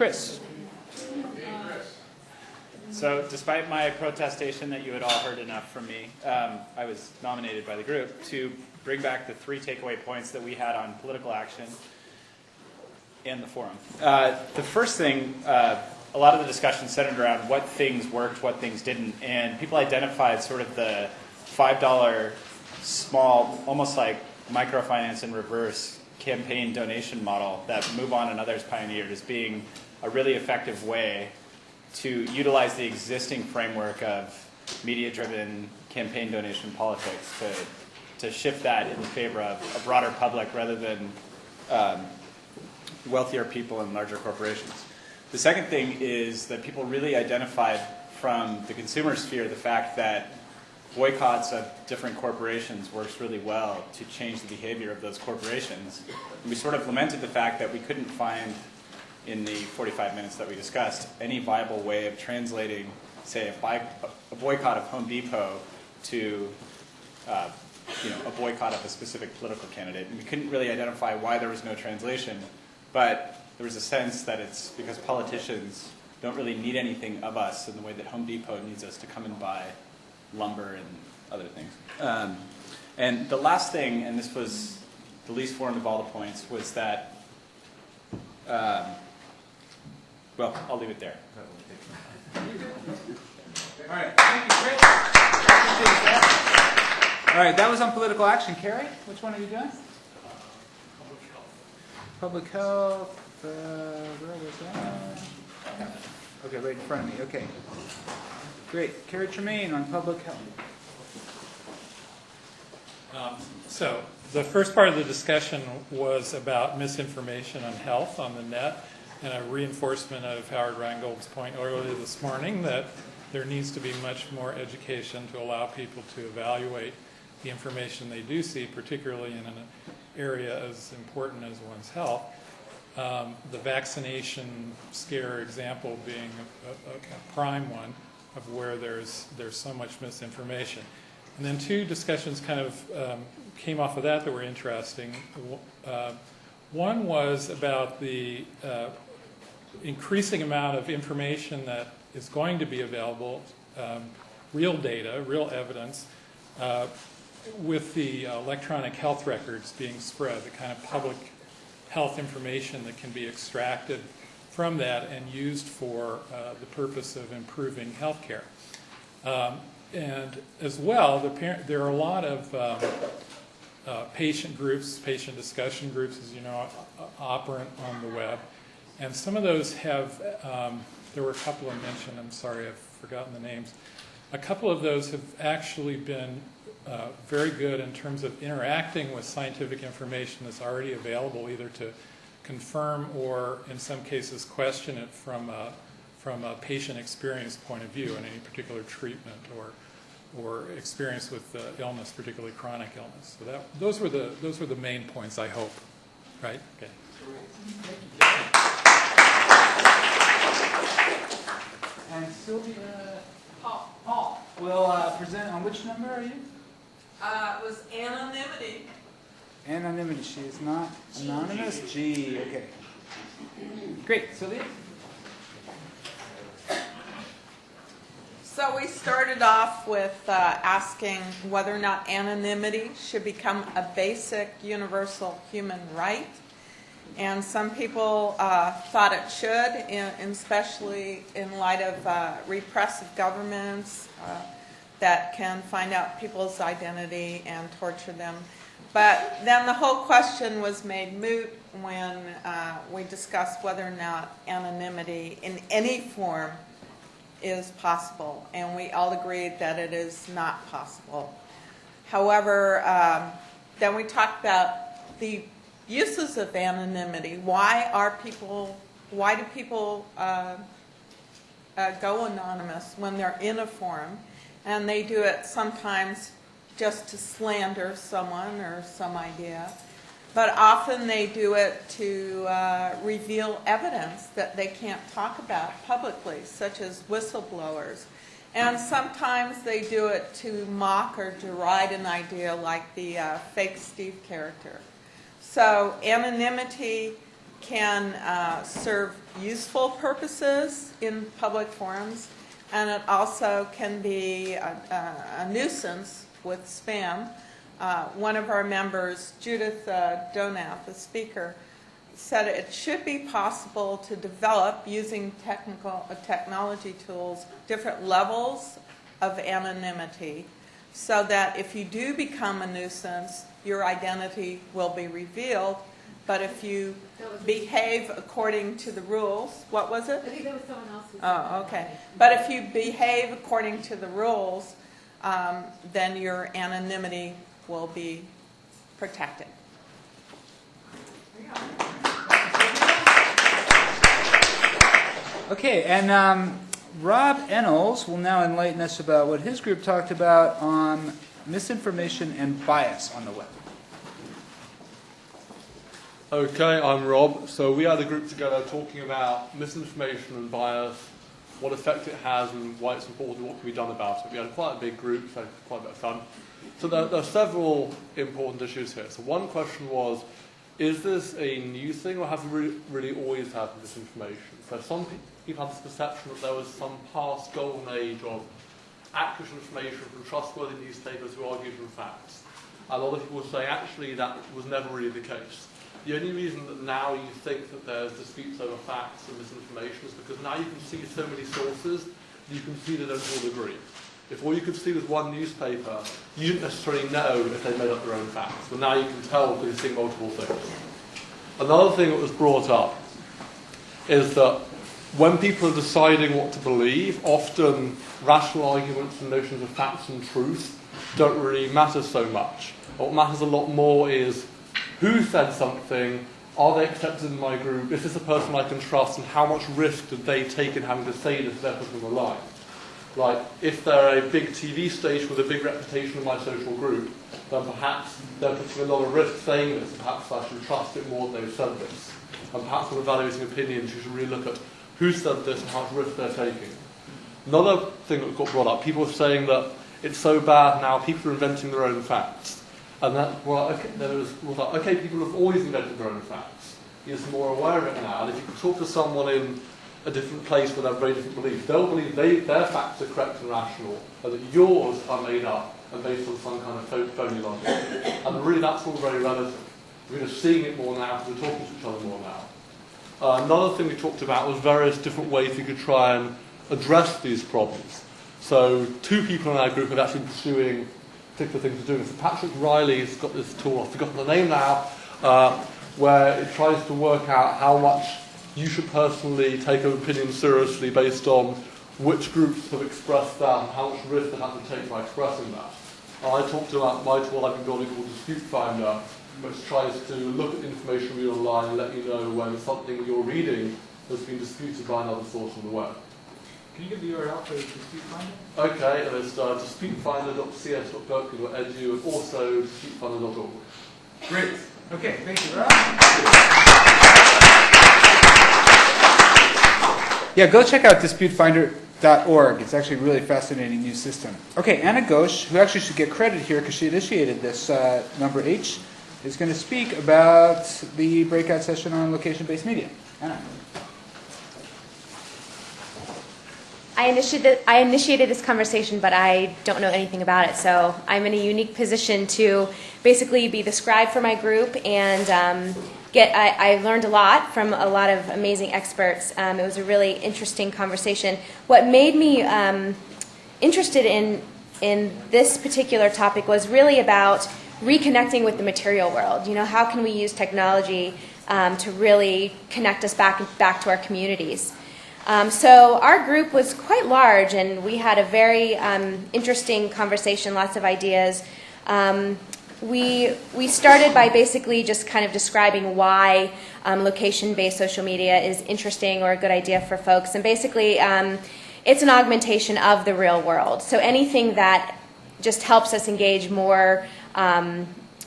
Chris. So despite my protestation that you had all heard enough from me, I was nominated by the group to bring back the 3 takeaway points that we had on political action in the forum. The first thing, a lot of the discussion centered around what things worked, what things didn't, and people identified sort of the $5 small, almost like microfinance in reverse campaign donation model that Move On and others pioneered as being a really effective way to utilize the existing framework of media-driven campaign donation politics to shift that in favor of a broader public rather than wealthier people and larger corporations. The second thing is that people really identified from the consumer sphere the fact that boycotts of different corporations works really well to change the behavior of those corporations. And we sort of lamented the fact that we couldn't find, in the 45 minutes that we discussed, any viable way of translating, say, a boycott of Home Depot to a boycott of a specific political candidate. And we couldn't really identify why there was no translation, but there was a sense that it's because politicians don't really need anything of us in the way that Home Depot needs us to come and buy lumber and other things. And the last thing, and this was the least formed of all the points, was that, well, I'll leave it there. All right, thank you, Chris. All right, that was on political action. Carrie, which one are you doing? Public health. Where was that? Okay, right in front of me. Okay. Great. Carrie Tremaine on public health. So the first part of the discussion was about misinformation on health on the net, and a reinforcement of Howard Rheingold's point earlier this morning that there needs to be much more education to allow people to evaluate the information they do see, particularly in an area as important as one's health. The vaccination scare example being a prime one of where there's so much misinformation. And then 2 discussions kind of came off of that were interesting. One was about the increasing amount of information that is going to be available, real data, real evidence, with the electronic health records being spread, the kind of public health information that can be extracted from that and used for the purpose of improving health care. And as well, there are a lot of patient groups, patient discussion groups, as you know, operant on the web. And some of those have, there were a couple I mentioned, I'm sorry, I've forgotten the names. A couple of those have actually been very good in terms of interacting with scientific information that's already available, either to confirm or, in some cases, question it from a patient experience point of view in any particular treatment or experience with illness, particularly chronic illness. So those were the main points, I hope. Right? Okay. And Sylvia Paul will present on which number are you? It was Anonymity. Anonymity. She is not anonymous. G. Okay. Great. Sylvia? So we started off with asking whether or not anonymity should become a basic universal human right. And some people thought it should, especially in light of repressive governments that can find out people's identity and torture them. But then the whole question was made moot when we discussed whether or not anonymity in any form is possible, and we all agreed that it is not possible. However, then we talked about the uses of anonymity. Why do people go anonymous when they're in a forum? And they do it sometimes just to slander someone or some idea. But often they do it to reveal evidence that they can't talk about publicly, such as whistleblowers. And sometimes they do it to mock or deride an idea like the fake Steve character. So anonymity can serve useful purposes in public forums, and it also can be a nuisance with spam. One of our members, Judith Donath, the speaker, said it should be possible to develop, using technology tools, different levels of anonymity, so that if you do become a nuisance, your identity will be revealed. But if you behave according to the rules, what was it? I think that was someone else. Oh, okay. But if you behave according to the rules, then your anonymity will be protected. Okay, and Rob Ennals will now enlighten us about what his group talked about on misinformation and bias on the web. Okay, I'm Rob. So we had a group together talking about misinformation and bias, what effect it has and why it's important, what can be done about it. We had quite a big group, so quite a bit of fun. So there are several important issues here. So one question was, is this a new thing or have we really always had misinformation? So some people have this perception that there was some past golden age of accurate information from trustworthy newspapers who argued from facts. And a lot of people say actually that was never really the case. The only reason that now you think that there's disputes over facts and misinformation is because now you can see so many sources, you can see they don't all agree. If all you could see was one newspaper, you didn't necessarily know if they made up their own facts. But now you can tell because you're seeing multiple things. Another thing that was brought up is that when people are deciding what to believe, often rational arguments and notions of facts and truth don't really matter so much. What matters a lot more is who said something, are they accepted in my group, is this a person I can trust, and how much risk did they take in having to say this to their person on the line? Like, if they're a big TV station with a big reputation in my social group, then perhaps they're putting a lot of risk saying this, perhaps I should trust it more than they've said this. And perhaps when evaluating opinions, you should really look at who said this and how much risk they're taking. Another thing that got brought up, people are saying that it's so bad now, people are inventing their own facts. And that, well, okay, okay, people have always invented their own facts. You're just more aware of it now. And if you can talk to someone in a different place where they have very different beliefs, they'll believe their facts are correct and rational, and that yours are made up and based on some kind of phony logic. And really, that's all very relative. We're just seeing it more now because we're talking to each other more now. Another thing we talked about was various different ways we could try and address these problems. So 2 people in our group are actually pursuing particular things to do. So Patrick Riley's got this tool, I've forgotten the name now, where it tries to work out how much you should personally take an opinion seriously based on which groups have expressed that and how much risk they have to take by expressing that. I talked about my tool I've been building called Dispute Finder, which tries to look at the information read online and let you know when something you're reading has been disputed by another source on the web. Can you give the URL for Dispute Finder? Okay, and it's disputefinder.cs.berkeley.edu and also disputefinder.org. Great. Okay, thank you, Rob. Yeah, go check out disputefinder.org. It's actually a really fascinating new system. Okay, Anna Ghosh, who actually should get credit here because she initiated this number H, is going to speak about the breakout session on location-based media. Anna. I initiated this conversation, but I don't know anything about it. So I'm in a unique position to basically be the scribe for my group and I learned a lot from a lot of amazing experts. It was a really interesting conversation. What made me interested in this particular topic was really about reconnecting with the material world. You know, how can we use technology to really connect us back to our communities? So our group was quite large, and we had a very interesting conversation, lots of ideas. We started by basically just kind of describing why location-based social media is interesting or a good idea for folks. And basically, it's an augmentation of the real world. So anything that just helps us engage more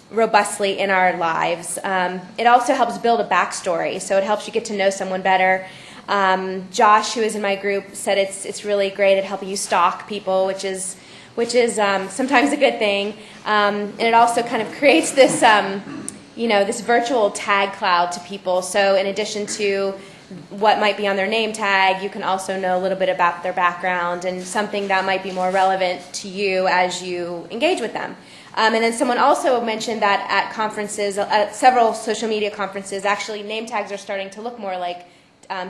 robustly in our lives. It also helps build a backstory, so it helps you get to know someone better. Josh, who is in my group, said it's really great at helping you stalk people, which is sometimes a good thing. And it also kind of creates this this virtual tag cloud to people. So in addition to what might be on their name tag, you can also know a little bit about their background and something that might be more relevant to you as you engage with them. And then someone also mentioned that at conferences, at several social media conferences, actually name tags are starting to look more like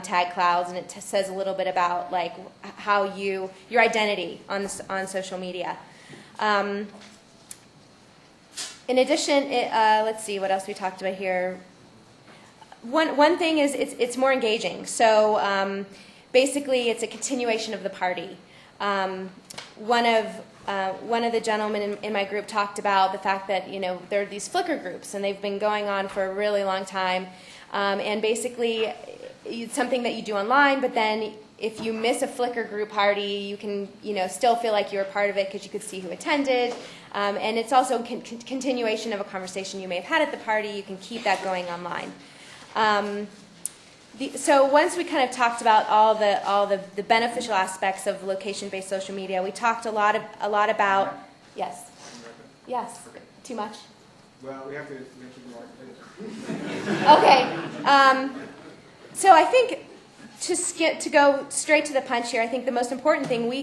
tag clouds, and it says a little bit about like how your identity on social media. In addition, let's see what else we talked about here. One thing is it's more engaging. So basically, it's a continuation of the party. One of the gentlemen in my group talked about the fact that there are these Flickr groups, and they've been going on for a really long time. And basically, it's something that you do online, but then if you miss a Flickr group party, you can still feel like you're a part of it because you could see who attended. And it's also a continuation of a conversation you may have had at the party. You can keep that going online. So once we kind of talked about all the beneficial aspects of location-based social media, we talked a lot about yes, too much. Well, we have to mention more. Okay. So I think to go straight to the punch here, I think the most important thing we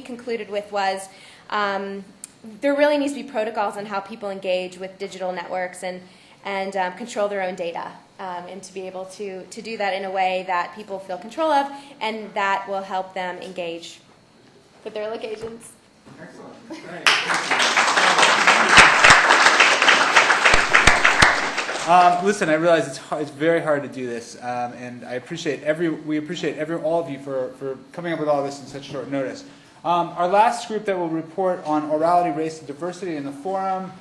concluded with was there really needs to be protocols on how people engage with digital networks and control their own data, and to be able to do that in a way that people feel control of, and that will help them engage with their locations. Excellent. Listen, I realize it's very hard to do this, and we appreciate all of you for coming up with all this in such short notice. Our last group that will report on orality, race, and diversity in the forum,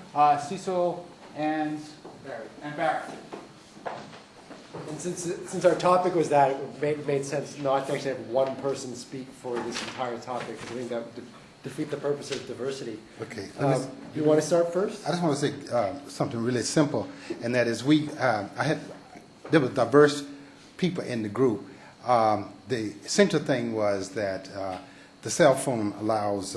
Cecil and Barry. And since our topic was that, it made sense not to actually have one person speak for this entire topic, because I think that would defeat the purpose of diversity. Okay. You want to start first? I just want to say something really simple, and that is there were diverse people in the group. The central thing was that the cell phone allows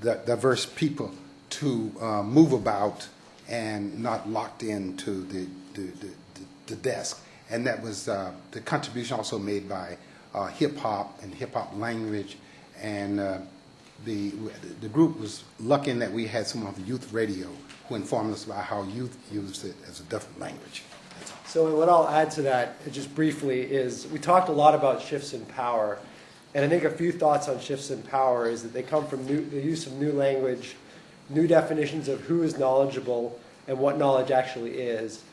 diverse people to move about and not locked into the desk. And that was the contribution also made by hip-hop and hip-hop language. And the group was lucky in that we had someone on the youth radio who informed us about how youth used it as a different language. So what I'll add to that, just briefly, is we talked a lot about shifts in power. And I think a few thoughts on shifts in power is that they come from the use of new language, new definitions of who is knowledgeable and what knowledge actually is,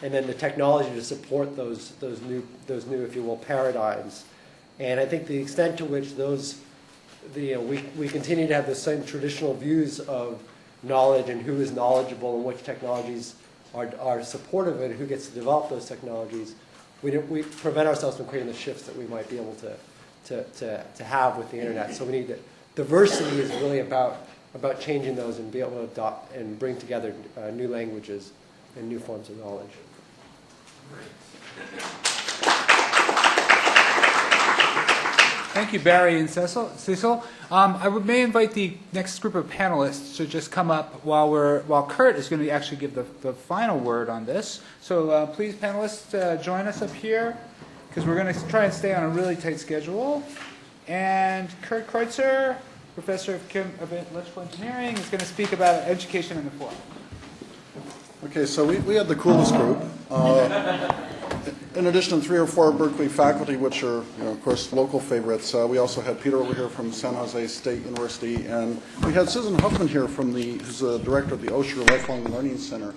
and then the technology to support those new, if you will, paradigms. And I think the extent to which we continue to have the same traditional views of knowledge and who is knowledgeable and which technologies are supportive of it and who gets to develop those technologies, we prevent ourselves from creating the shifts that we might be able to have with the internet. So we need diversity is really about changing those and be able to adopt and bring together new languages and new forms of knowledge. Thank you, Barry and Cecil. I may invite the next group of panelists to just come up while Kurt is going to actually give the final word on this. So please, panelists, join us up here, because we're going to try and stay on a really tight schedule. And Kurt Kreutzer, Professor of Electrical Engineering, is going to speak about education in the forum. Okay, so we had the coolest group. In addition to 3 or 4 Berkeley faculty, which are, of course, local favorites, we also had Peter over here from San Jose State University, and we had Susan Huffman here who's the director of the Osher Lifelong Learning Center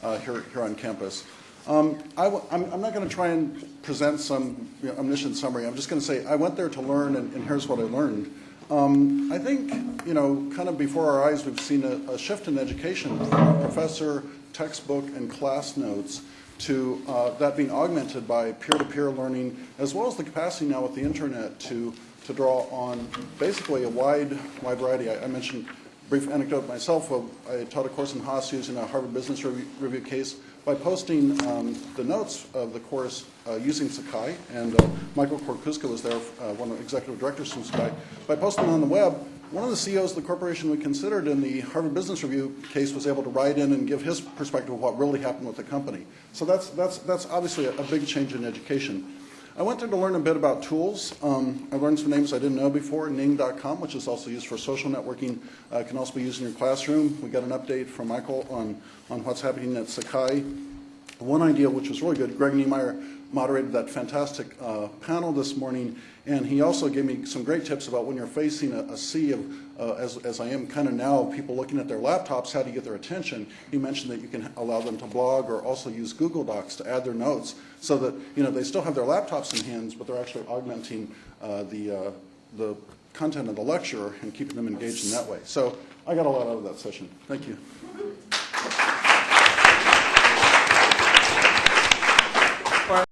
here on campus. I'm not going to try and present some omniscient summary. I'm just going to say I went there to learn, and here's what I learned. I think, kind of before our eyes, we've seen a shift in education from a professor, textbook, and class notes to that being augmented by peer-to-peer learning, as well as the capacity now with the internet to draw on basically a wide variety. I mentioned brief anecdote myself. I taught a course in Haas using a Harvard Business Review case by posting the notes of the course using Sakai, and Michael Korkuska was there, one of the executive directors from Sakai. By posting on the web, one of the CEOs of the corporation we considered in the Harvard Business Review case was able to write in and give his perspective of what really happened with the company. So that's obviously a big change in education. I went there to learn a bit about tools. I learned some names I didn't know before. Ning.com, which is also used for social networking, can also be used in your classroom. We got an update from Michael on what's happening at Sakai. One idea, which was really good, Greg Niemeyer moderated that fantastic panel this morning, and he also gave me some great tips about when you're facing a sea of, as I am kind of now, people looking at their laptops, how to get their attention. He mentioned that you can allow them to blog or also use Google Docs to add their notes so that they still have their laptops in hands, but they're actually augmenting the content of the lecture and keeping them engaged in that way. So I got a lot out of that session. Thank you.